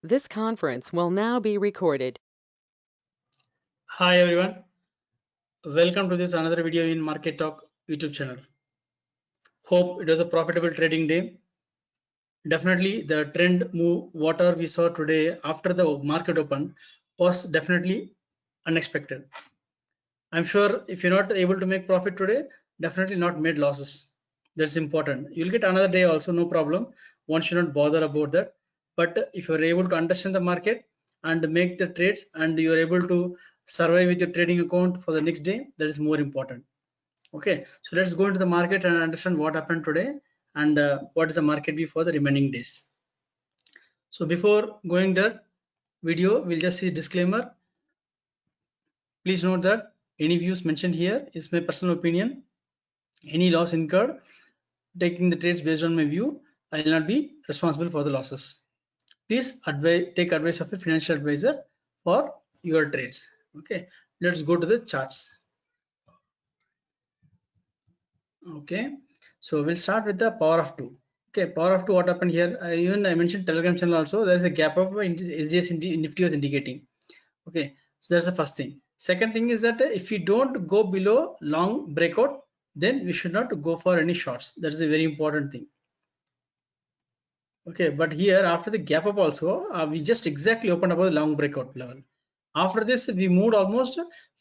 This conference will now be recorded. Hi everyone, welcome to this another video in Market Talk YouTube channel. Hope it was a profitable trading day. Definitely the trend move, whatever we saw today after the market open, was definitely unexpected. I'm sure if you're not able to make profit today, definitely not made losses. That's important. You'll get another day also, no problem. One should not bother about that. But if you're able to understand the market and make the trades and you're able to survive with your trading account for the next day, that is more important. Okay, so let's go into the market and understand what happened today and what is the market view for the remaining days. So before going that video, we'll just see disclaimer. Please note that any views mentioned here is my personal opinion. Any loss incurred taking the trades based on my view, I will not be responsible for the losses. Please take advice of a financial advisor for your trades. Okay, let's go to the charts. Okay, so we'll start with the power of 2. Okay, power of 2, what happened here? Even I mentioned Telegram channel also. There is a gap up in SGS Nifty was indicating. Okay, so that's the first thing. Second thing is that if we don't go below long breakout, then we should not go for any shorts. That is a very important thing. Okay, but here after the gap up also, we just exactly opened above the long breakout level. After this, we moved almost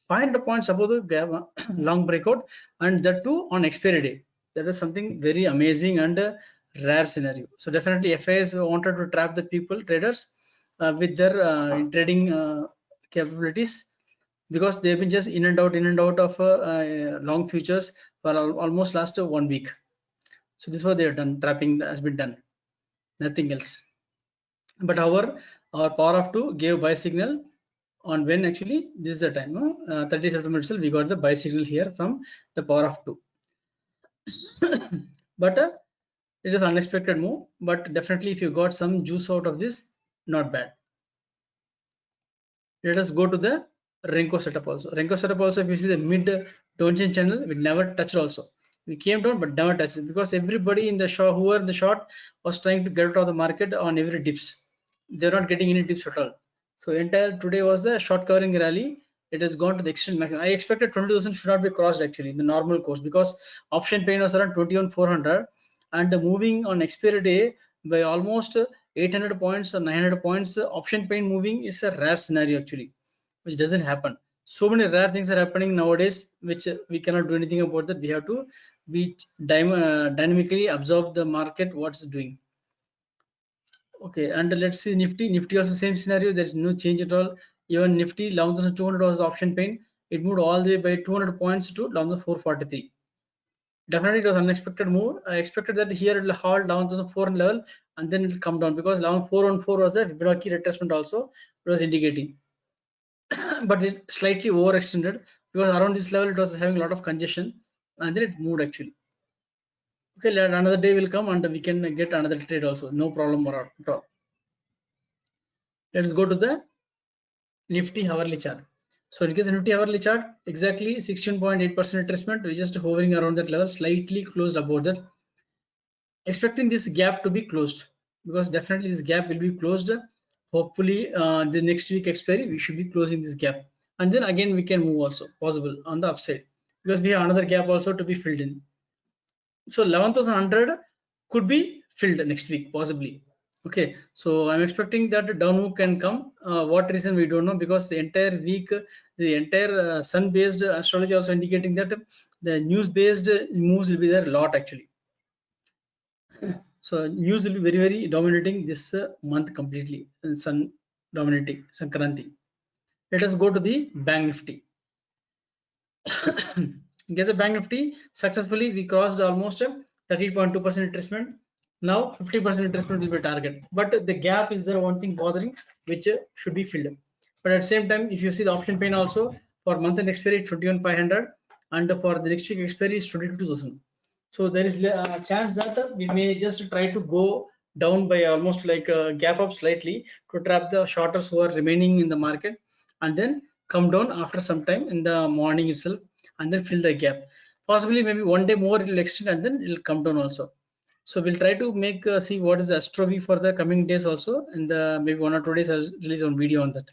500 points above the gap, long breakout, and that too on expiry day. That is something very amazing and rare scenario. So definitely FIs wanted to trap the people, traders, with their trading capabilities, because they've been just in and out of long futures for almost last 1 week. So this is what they have done. Trapping has been done, nothing else. But our power of 2 gave buy signal on when actually this is the time, 30 September itself we got the buy signal here from the power of 2. But it is unexpected move, but definitely if you got some juice out of this, not bad. Let us go to the Renko setup also. Renko setup also, if you see the mid downchain channel, we never touched also. We came down but never touched it, because everybody in the short, who were in the short, was trying to get out of the market on every dips. They're not getting any dips at all. So entire today was the short covering rally. It has gone to the extent maximum. I expected 20,000 should not be crossed actually in the normal course, because option pain was around 21,400 and moving on expiry day by almost 800 points or 900 points. Option pain moving is a rare scenario actually, which doesn't happen. So many rare things are happening nowadays, which we cannot do anything about that. We have to be dynamically absorb the market, what's doing. Okay, and let's see Nifty also same scenario. There's no change at all. Even Nifty 11,200 was option pain. It moved all the way by 200 points to 11,443. Definitely it was unexpected move. I expected that here it will hold 11,400 level and then it will come down, because 11,414 was a Fibonacci retracement also it was indicating. But it slightly overextended, because around this level it was having a lot of congestion and then it moved actually. Okay, another day will come and we can get another trade also, no problem at all. Let's go to the Nifty hourly chart. So in case of Nifty hourly chart, exactly 16.8% retracement. We're just hovering around that level, slightly closed above that. Expecting this gap to be closed, because definitely this gap will be closed. Hopefully the next week expiry we should be closing this gap, and then again we can move also possible on the upside, because we have another gap also to be filled in. So 11,100 could be filled next week possibly. Okay, so I'm expecting that down move can come. What reason we don't know, because the entire week, the entire sun based astrology also indicating that the news based moves will be there a lot actually. So news will be very dominating this month completely, sun dominating Sankranti. Let us go to the Bank Nifty. Guess the Bank Nifty successfully we crossed almost 30.2% retracement. Now 50% retracement will be target, but the gap is the one thing bothering, which should be filled. But at the same time, if you see the option pain also for month end expiry 21,500 and for the next week expiry is 22,000. So there is a chance that we may just try to go down by almost like a gap up slightly to trap the shorters who are remaining in the market, and then come down after some time in the morning itself and then fill the gap. Possibly maybe one day more it will extend and then it will come down also. So we'll try to make see what is the Astro View for the coming days also. In the maybe 1 or 2 days, I'll release one video on that.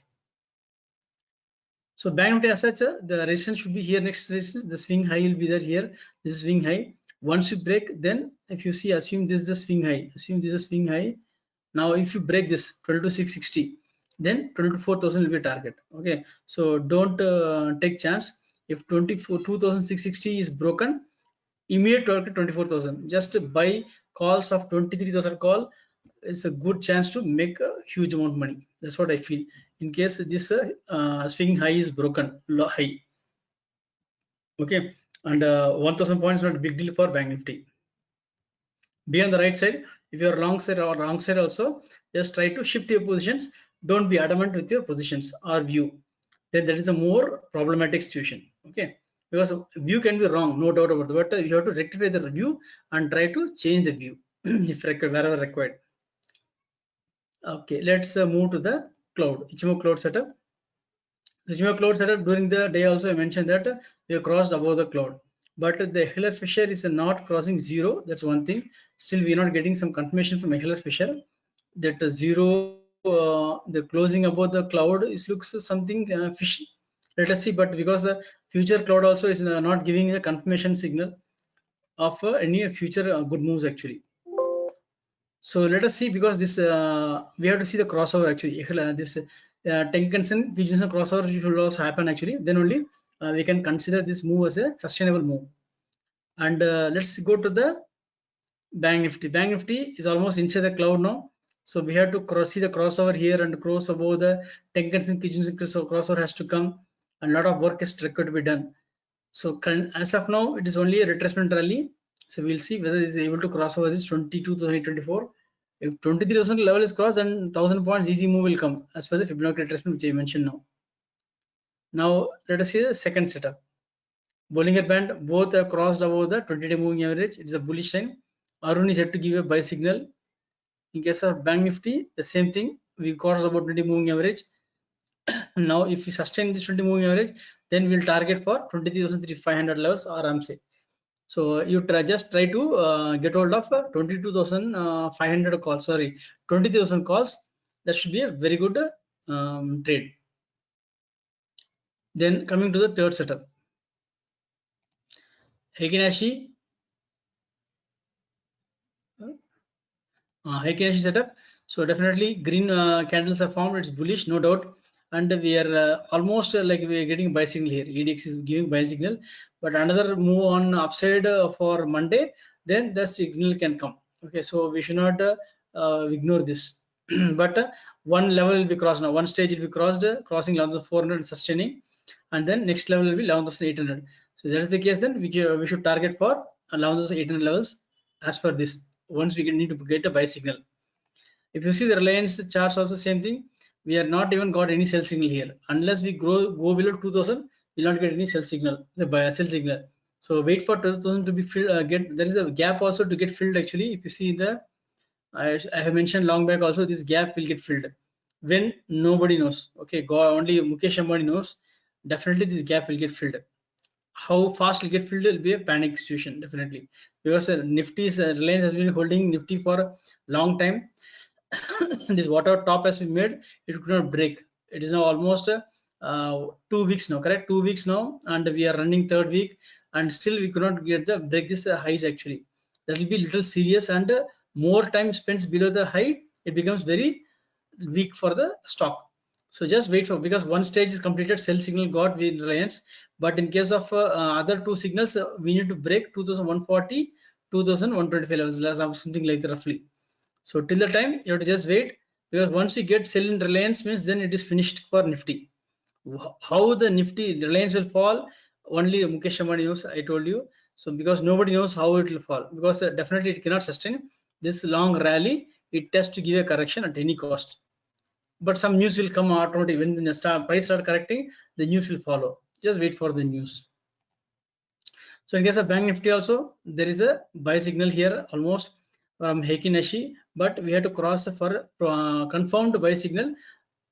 So Bank Nifty as such, the resistance should be here. Next resistance, the swing high will be there here. This is swing high. Once you break, then if you see, assume this is the swing high. Assume this is swing high. Now, if you break this 22,660, then 24,000 will be a target. Okay, so don't take chance. If 22,660 is broken, immediate target 24,000. Just buy calls of 23,000 call is a good chance to make a huge amount of money. That's what I feel. In case this swing high is broken, low high. Okay, and 1,000 points not a big deal for Bank Nifty. Be on the right side. If you're wrong side or wrong side also, just try to shift your positions. Don't be adamant with your positions or view. Then that is a more problematic situation. Okay, because view can be wrong, no doubt about it. But you have to rectify the view and try to change the view if required, wherever required. Okay, let's move to the cloud. Ichimoku cloud setup. Ichimoku cloud setup during the day also I mentioned that we have crossed above the cloud, but the Heller Fisher is not crossing zero. That's one thing. Still, we are not getting some confirmation from Heller Fisher that zero. The closing above the cloud is looks something fishy. Let us see. But because the future cloud also is not giving a confirmation signal of any future good moves actually. So let us see, because this we have to see the crossover actually. This Tenkan-sen Kijun-sen crossover should also happen actually. Then only we can consider this move as a sustainable move. And let's go to the Bank Nifty. Bank Nifty is almost inside the cloud now. So we have to see the crossover here and cross above the Tenkan-sen Kijun-sen crossover has to come. And a lot of work is required to be done. So as of now, it is only a retracement rally. So we'll see whether it is able to cross over this 22,824. If 23,000 level is crossed, then 1,000 points easy move will come as per the Fibonacci retracement which I mentioned now. Now let us see the second setup. Bollinger Band both are crossed above the 20-day moving average. It is a bullish line. Arun is yet to give a buy signal. In case of Bank Nifty, the same thing. We crossed about 20 moving average. Now if we sustain this 20 moving average, then we'll target for 23,500 levels or RMC. So you just try to get hold of 22,500 calls. Sorry, 20,000 calls. That should be a very good trade. Then coming to the third setup, Heikin Ashi. Heikin Ashi setup. So definitely green candles are formed. It's bullish, no doubt. And we are almost like we are getting buy signal here. EDX is giving buy signal, but another move on upside for Monday, then the signal can come. Okay, so we should not ignore this. But one level will be crossed now. One stage will be crossed, crossing 11,400 and sustaining, and then next level will be 11,800. So that is the case. Then we should target for 11,800 levels as per this. Once we need to get a buy signal. If you see the Reliance charts, also same thing. We are not even got any sell signal here. Unless we go below 2,000, we'll not get any sell signal. The sell signal. So wait for 2,000 to be filled. There is a gap also to get filled actually. If you see the, I have mentioned long back also, this gap will get filled when nobody knows. Okay, only Mukesh Ambani knows. Definitely this gap will get filled. How fast will get filled will be a panic situation definitely, because Nifty's Reliance has been holding Nifty for a long time. This whatever top has been made, it could not break. It is now almost 2 weeks now, correct? 2 weeks now, and we are running third week, and still we could not get the break this highs actually. That will be little serious, and more time spent below the high, it becomes very weak for the stock. So just wait for, because one stage is completed, sell signal got with Reliance, but in case of other two signals, we need to break 2,140, 2,125 levels, something like that roughly. So till the time you have to just wait, because once you get sell in Reliance means then it is finished for Nifty. How the Nifty Reliance will fall, only Mukesh Ambani knows. I told you. So because nobody knows how it will fall, because definitely it cannot sustain this long rally. It has to give a correction at any cost. But some news will come automatically when the price start correcting. The news will follow. Just wait for the news. So in case of Bank Nifty also, there is a buy signal here almost from Heikin Ashi, but we have to cross for confirmed buy signal,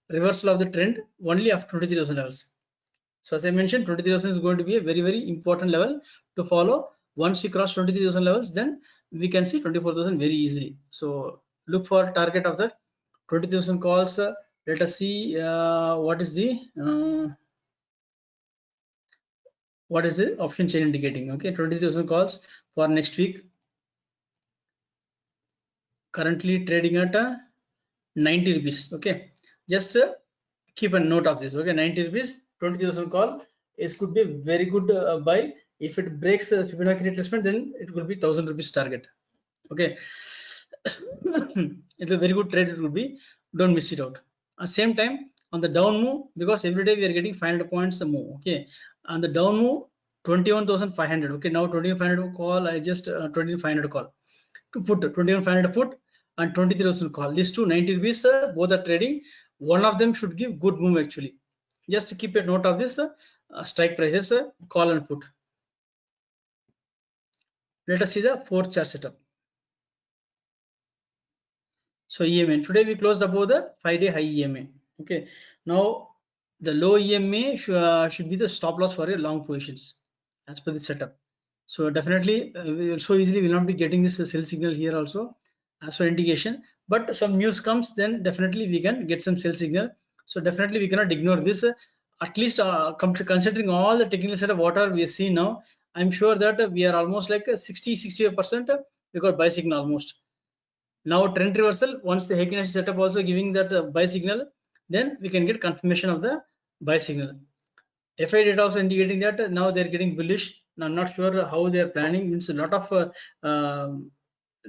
reversal of the trend only after 23,000 levels. So as I mentioned, 23,000 is going to be a very, very important level to follow. Once we cross 23,000 levels, then we can see 24,000 very easily. So look for target of that 20,000 calls. Let us see what is the option chain indicating. Okay, 20,000 calls for next week. Currently trading at 90 rupees. Okay, just keep a note of this. Okay, 90 rupees, 20,000 call is could be a very good buy. If it breaks Fibonacci retracement, then it will be 1,000 rupees target. Okay, it will be very good trade. It will be. Don't miss it out. At same time, on the down move, because every day we are getting 500 points a move. Okay, on the down move, 21,500. Okay, now 21,500 call. I just 2,500 call to put 21,500 put and 23,000 call. These two 90 rupees, both are trading. One of them should give good move actually. Just to keep a note of this strike prices, call and put. Let us see the fourth chart setup. So EMA, today we closed above the 5-day high EMA. Okay, now the low EMA should be the stop loss for your long positions as per the setup. So definitely so easily will not be getting this sell signal here also as per indication, but some news comes, then definitely we can get some sell signal. So definitely we cannot ignore this. At least considering all the technical setup whatever we see now, I'm sure that we are almost like 60-65% we got buy signal almost. Now trend reversal, once the Heikin setup also giving that buy signal, then we can get confirmation of the buy signal. FI data also indicating that now they're getting bullish. I'm not sure how they're planning. Means a lot of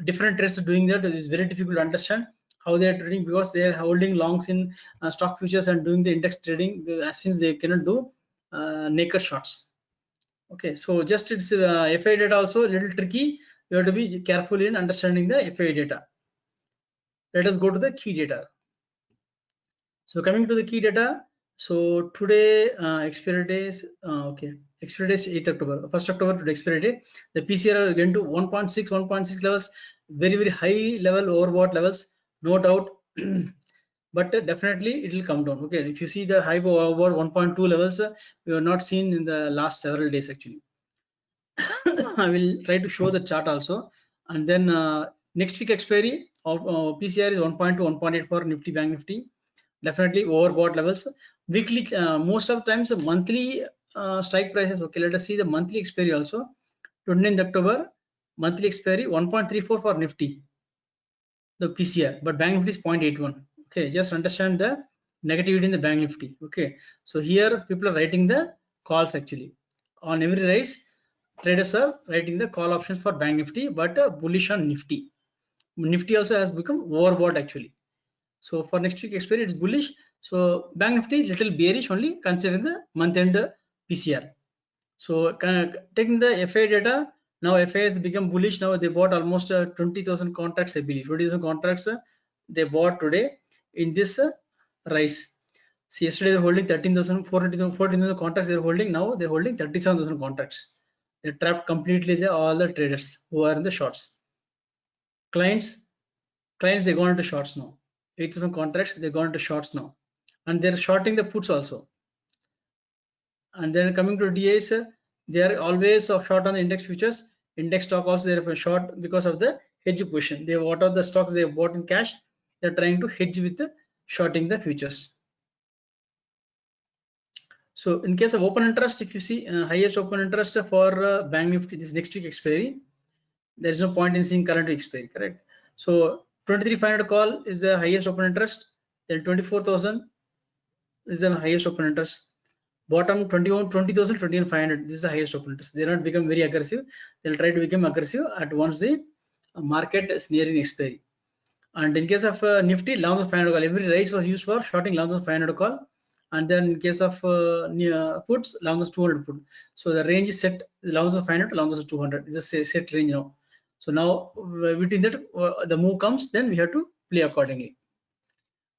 different trades doing that. It is very difficult to understand how they are trading, because they are holding longs in stock futures and doing the index trading, since they cannot do naked shots. Okay, so just it's FI data also a little tricky. You have to be careful in understanding the FI data. Let us go to the key data. So coming to the key data, so today expiry days, okay, expiry days 8th October, 1st October to expiry day. The PCR are going to 1.6 levels, very high level overbought levels, no doubt. But definitely it will come down. Okay, if you see the high overbought 1.2 levels, we have not seen in the last several days actually. I will try to show the chart also, and then next week expiry of PCR is 1.2, 1.8 for Nifty, Bank Nifty. Definitely overbought levels. Weekly, most of the times monthly strike prices. Okay, let us see the monthly expiry also. 29th October, monthly expiry 1.34 for Nifty, the PCR, but Bank Nifty is 0.81. Okay, just understand the negativity in the Bank Nifty. Okay, so here people are writing the calls actually. On every rise, traders are writing the call options for Bank Nifty, but bullish on Nifty. Nifty also has become overbought actually. So for next week expiry, it's bullish. So Bank Nifty little bearish only considering the month end PCR. So taking the FA data, now FA has become bullish. Now they bought almost 20,000 contracts, I believe. 20,000 contracts they bought today in this rise. See, yesterday they're holding 13,000, 14,000 contracts they're holding. Now they're holding 37,000 contracts. They trapped completely all the traders who are in the shorts. Clients they go into shorts now. 8,000 contracts they go into shorts now, and they're shorting the puts also. And then coming to DAs, they are always short on the index futures. Index stock also they're short because of the hedge position. They what are the stocks they have bought in cash, they're trying to hedge with the shorting the futures. So in case of open interest, if you see highest open interest for Bank Nifty this next week expiry, there is no point in seeing current expiry, correct? So 23,500 call is the highest open interest. Then 24,000 is the highest open interest. Bottom 20,000, 21,500. This is the highest open interest. They not become very aggressive. They'll try to become aggressive at once the market is nearing expiry. And in case of Nifty, longs of 500 call. Every rise was used for shorting longs of 500 call. And then in case of puts, longs of 200 put. So the range is set longs of 500 to longs of 200. It's a set range now. So now between that the move comes, then we have to play accordingly.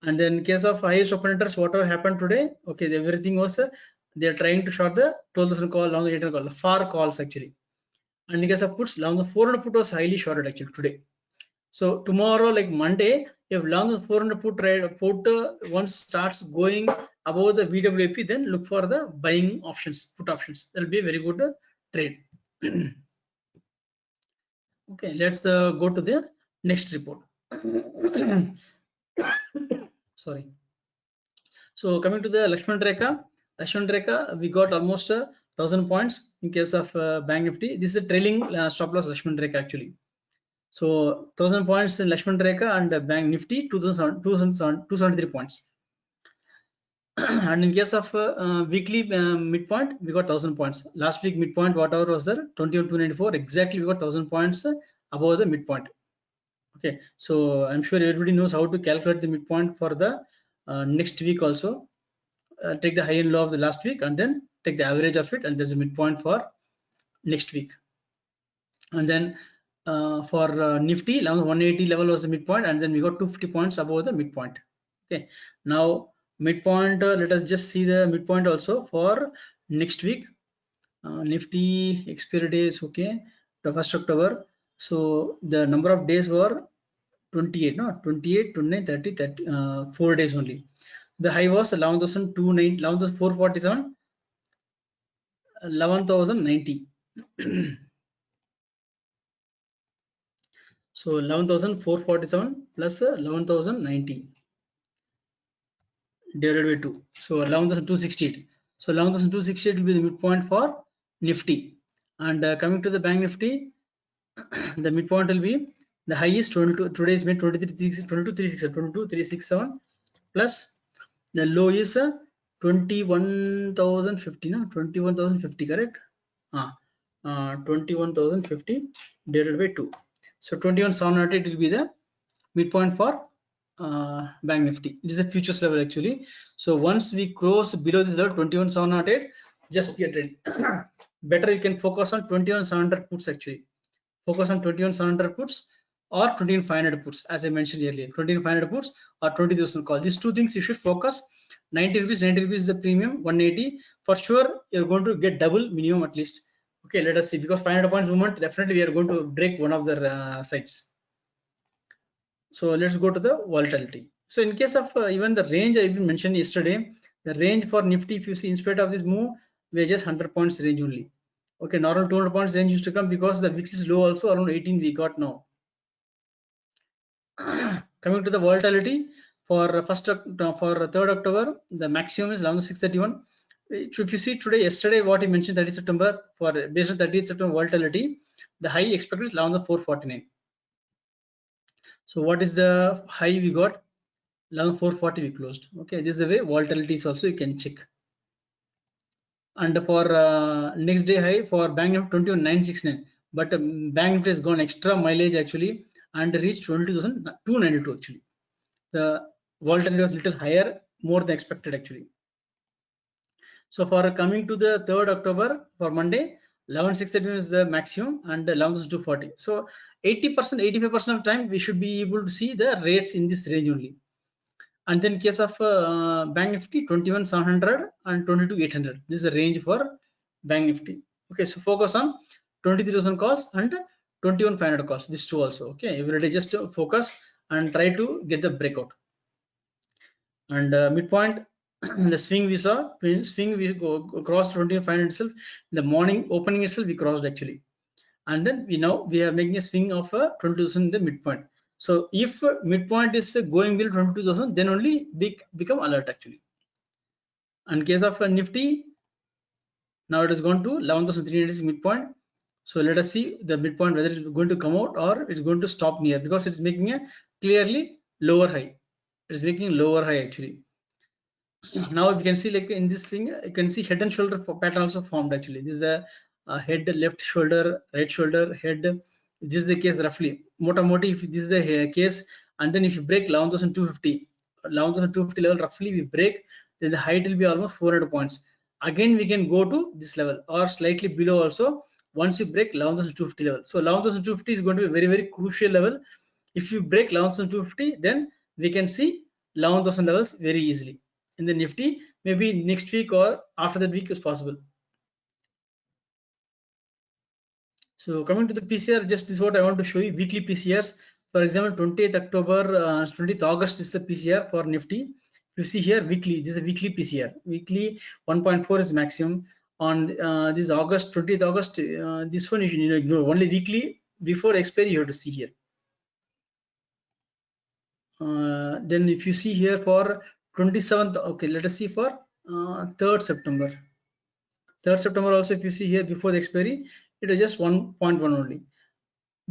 And then in case of highest open interest, whatever happened today, okay, everything was they are trying to short the 12,000 call, long 800 call, the far calls actually. And in case of puts, long the 400 put was highly shorted actually today. So tomorrow, like Monday, if long the 400 put trade put once starts going above the VWAP, then look for the buying options, put options. That will be a very good trade. Okay, let's go to the next report. Sorry. So coming to the Lakshman Rekha, we got almost 1,000 points in case of Bank Nifty. This is a trailing stop loss Lakshman Rekha actually. So 1,000 points in Lakshman Rekha and Bank Nifty 273 points. And in case of weekly midpoint, we got 1,000 points. Last week midpoint, whatever was there, 21,294, exactly we got 1,000 points above the midpoint. Okay, so I'm sure everybody knows how to calculate the midpoint for the next week also. Take the high and low of the last week and then take the average of it, and there's a midpoint for next week. And then for Nifty, 180 level was the midpoint, and then we got 250 points above the midpoint. Okay, now midpoint, let us just see the midpoint also for next week. Nifty expiry day is okay, the 1st October. So the number of days were 28, no, 28, 29, 30, 30 4 days only. The high was 11,447, 11,090. So 11,447 plus 11,090 divided by 2. So 11,268. So 11,268 will be the midpoint for Nifty. And coming to the Bank Nifty, the midpoint will be the highest 22. Today's made 22,367 plus the low is 21,050. No, 21,050, correct? 21,050 divided by 2. So 21,708 will be the midpoint for Bank Nifty. It is a futures level actually. So once we cross below this level 21,708, just get ready. Better you can focus on 21,700 puts actually. Focus on 21,700 puts or 21,500 puts, as I mentioned earlier. 21,500 puts or 20,000 call. These two things you should focus. 90 rupees is the premium. 180 for sure you're going to get double minimum at least. Okay, let us see, because 500 points movement, definitely we are going to break one of the sites. So let's go to the volatility. So in case of even the range I mentioned yesterday, the range for Nifty, if you see in spite of this move, we are just 100 points range only. Okay, normal 200 points range used to come because the VIX is low also, around 18 we got now. Coming to the volatility for 3rd October, the maximum is 11,631. If you see today, yesterday what he mentioned 30 September, for based on 30th September volatility, the high expected is 11,449. So what is the high we got? 11,440 we closed. Okay, this is the way volatility is also you can check. And for next day high for Bank Nifty 21,969, but Bank Nifty has gone extra mileage actually and reached 22,292 actually. The volatility was little higher, more than expected actually. So for coming to the 3rd October for Monday, 11,631 is the maximum and 11,240. So 80%, 85% of time we should be able to see the rates in this range only. And then case of Bank Nifty 21,700 and 22,800. This is the range for Bank Nifty. Okay, so focus on 23,000 calls and 21,500 calls. These two also. Okay, every day just focus and try to get the breakout. And midpoint, the swing we saw, swing we go across 21,500 itself. In the morning opening itself we crossed actually, and then we are making a swing of 20,000 in the midpoint. So if midpoint is going below 22,000, then only become alert actually. And case of Nifty, now it has gone to 11,300 is midpoint. So let us see the midpoint whether it's going to come out or it's going to stop near, because it's making a clearly lower high. It's making lower high actually. Now if you can see, like in this thing, you can see head and shoulder pattern also formed actually. This is a head, left shoulder, right shoulder, head. This is the case roughly. Motamoti, if this is the case, and then if you break 11,250 level roughly we break, then the height will be almost 400 points. Again we can go to this level or slightly below also once you break 11,250 level. So 11,250 is going to be a very, very crucial level. If you break 11,250, then we can see 11,000 levels very easily in the Nifty. Maybe next week or after that week is possible. So coming to the PCR, just this is what I want to show you, weekly PCRs. For example, 20th October, 20th August is the PCR for Nifty. You see here weekly, this is a weekly PCR. Weekly 1.4 is maximum. On this August, 20th August, this one you should ignore. Only weekly before the expiry you have to see here. Then if you see here for 27th, okay, let us see for 3rd September. 3rd September also, if you see here before the expiry, it is just 1.1 only.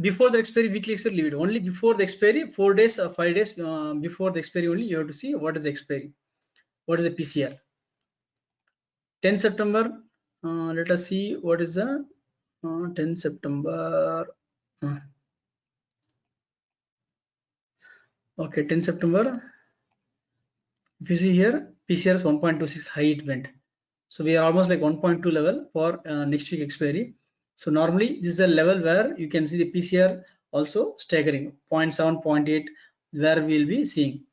Before the expiry, weekly expiry, leave it. Only before the expiry, 4 days or 5 days before the expiry only, you have to see what is the expiry, what is the PCR. 10 September, let us see what is the 10 September. Okay, 10 September. If you see here, PCR is 1.26 high it went. So we are almost like 1.2 level for next week expiry. So normally this is a level where you can see the PCR also staggering 0.7, 0.8 where we will be seeing.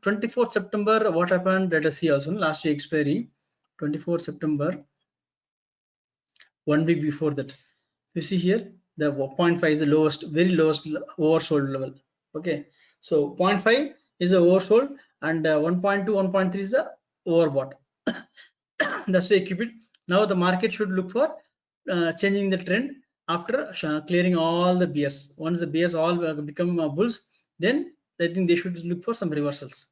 24th September, what happened? Let us see also last week expiry. 24th September, 1 week before that. You see here the 0.5 is the lowest, very lowest oversold level. Okay, so 0.5 is the oversold and 1.2, 1.3 is the overbought. That's why I keep it. Now the market should look for changing the trend after clearing all the bears. Once the bears all become bulls, then I think they should look for some reversals.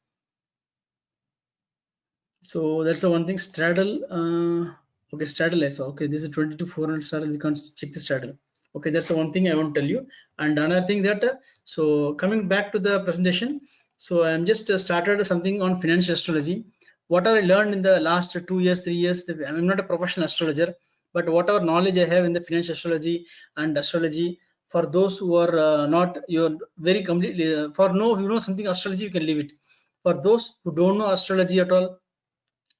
So that's the one thing. Straddle. Okay, straddle I saw. Okay, this is 22,400 straddle. We can't check the straddle. Okay, that's the one thing I want to tell you. And another thing that so coming back to the presentation, so I'm just started something on financial astrology. What I learned in the last 2 years, 3 years, I'm not a professional astrologer, but whatever knowledge I have in the financial astrology and astrology, for those who are not, you're very completely, for no, you know something astrology, you can leave it. For those who don't know astrology at all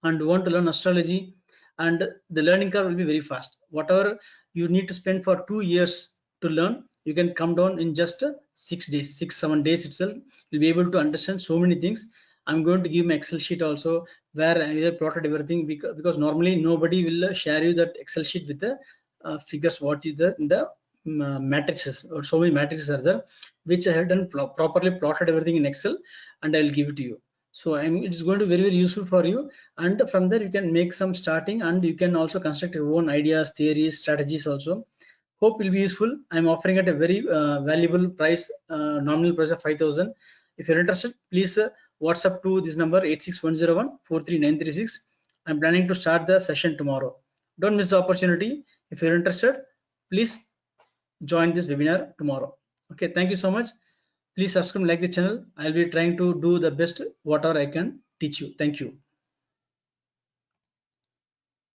and want to learn astrology, and the learning curve will be very fast. Whatever you need to spend for 2 years to learn, you can come down in just 6 days, 6-7 days itself. You'll be able to understand so many things. I'm going to give my Excel sheet also where I have plotted everything, because normally nobody will share you that Excel sheet with the figures what is the matrices, or so many matrices are there, which I have done properly plotted everything in Excel, and I'll give it to you. So it's going to be very, very useful for you, and from there you can make some starting, and you can also construct your own ideas, theories, strategies also. Hope will be useful. I'm offering at a very valuable price, nominal price of 5,000. If you're interested, please WhatsApp to this number 86101-43936. I'm planning to start the session tomorrow. Don't miss the opportunity. If you're interested, please join this webinar tomorrow. Okay, thank you so much. Please subscribe, like the channel. I'll be trying to do the best whatever I can teach you. Thank you.